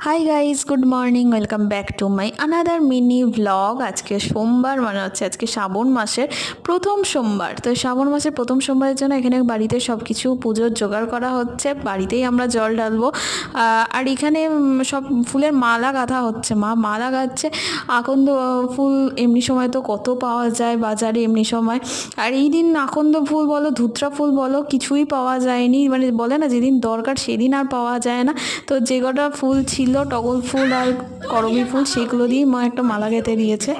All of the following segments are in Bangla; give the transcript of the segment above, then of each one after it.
Hi guys, good morning, welcome back to my another mini vlog. আজকে সোমবার, মানে হচ্ছে আজকে শ্রাবণ মাসের প্রথম সোমবার। তো শ্রাবণ মাসের প্রথম সোমবারের জন্য এখানে বাড়িতে সব কিছু পুজোর জোগাড় করা হচ্ছে। বাড়িতেই আমরা জল ঢালবো। আর এখানে সব ফুলের মালা গাঁথা হচ্ছে, মা মালা গাঁথছে। আকন্দ ফুল এমনি সময় তো কত পাওয়া যায় বাজারে এমনি সময়, আর এই দিন আকন্দ ফুল বলো, ধুত্রা ফুল বলো, কিছুই পাওয়া যায়নি। মানে বলে না, যেদিন দরকার সেদিন আর পাওয়া যায় না। তো যে কটা ফুল ছিল, টগর ফুল আর করবী ফুল, সেগুলো দিয়ে মা একটা মালা গেঁথে দিয়েছে।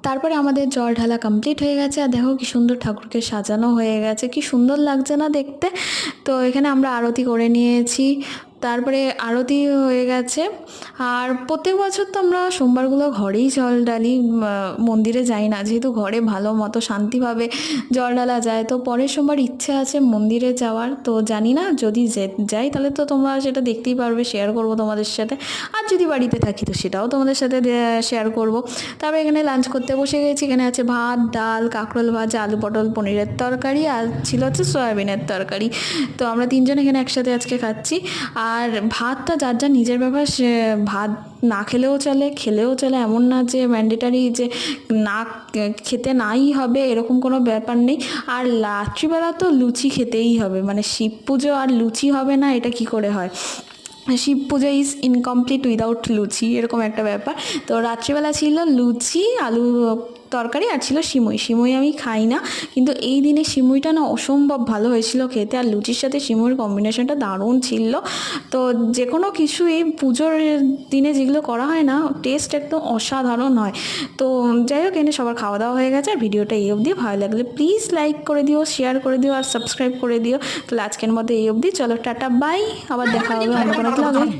তারপরে আমাদের জল ঢালা কমপ্লিট হয়ে গেছে। আর দেখো কি সুন্দর ঠাকুরকে সাজানো হয়ে গেছে, কি সুন্দর লাগছে না দেখতে। তো এখানে আমরা আরতি করে নিয়েছি। তারপরে আরতি হয়ে গেছে। আর প্রত্যেক বছর তো আমরা সোমবারগুলো ঘরেই জল ঢালি, মন্দিরে যাই না, যেহেতু ঘরে ভালো মতো শান্তিভাবে জল ঢালা যায়। তো পরের সোমবার ইচ্ছে আছে মন্দিরে যাওয়ার, তো জানি না, যদি যাই তাহলে তো তোমরা সেটা দেখতেই পারবে, শেয়ার করব তোমাদের সাথে। আর যদি বাড়িতে থাকি তো সেটাও তোমাদের সাথে শেয়ার করব। তারপরে এখানে লাঞ্চ করতে বসে গেছি। এখানে আছে ভাত, ডাল, কাঁকরোল ভাজা, আলু পটল পনিরের তরকারি, আর ছিল হচ্ছে সয়াবিনের তরকারি। তো আমরা তিনজন এখানে একসাথে আজকে খাচ্ছি। আর ভাতটা যার যার নিজের ব্যাপার, সে ভাত না খেলেও চলে, খেলেও চলে, এমন না যে ম্যান্ডেটারি যে না খেতে নাই হবে, এরকম কোনো ব্যাপার নেই। আর রাত্রিবেলা তো লুচি খেতেই হবে, মানে শিব পুজো আর লুচি হবে না, এটা কি করে হয়? শিব পুজো ইজ ইনকমপ্লিট উইদাউট লুচি, এরকম একটা ব্যাপার। তো রাত্রিবেলা ছিল লুচি, আলু তরকারি, আর ছিল সিমুই। সিমুই আমি খাই না, কিন্তু এই দিনে সিমুইটা না অসম্ভব ভালো হয়েছিল খেতে, আর লুচির সাথে সিমুইয়ের কম্বিনেশনটা দারুণ ছিল। তো যে কোনো কিছু এই পুজোর দিনে যেগুলো করা হয় না, টেস্ট একদম অসাধারণ হয়। তো যাই হোক, এনে সবার খাওয়া দাওয়া হয়ে গেছে। আর ভিডিওটা এই অবধি, ভালো লাগলে প্লিজ লাইক করে দিও, শেয়ার করে দিও, আর সাবস্ক্রাইব করে দিও। তাহলে আজকের মতো এই অবধি, চলো টাটা বাই, আবার দেখা হবে অন্য কোনো ব্লগে।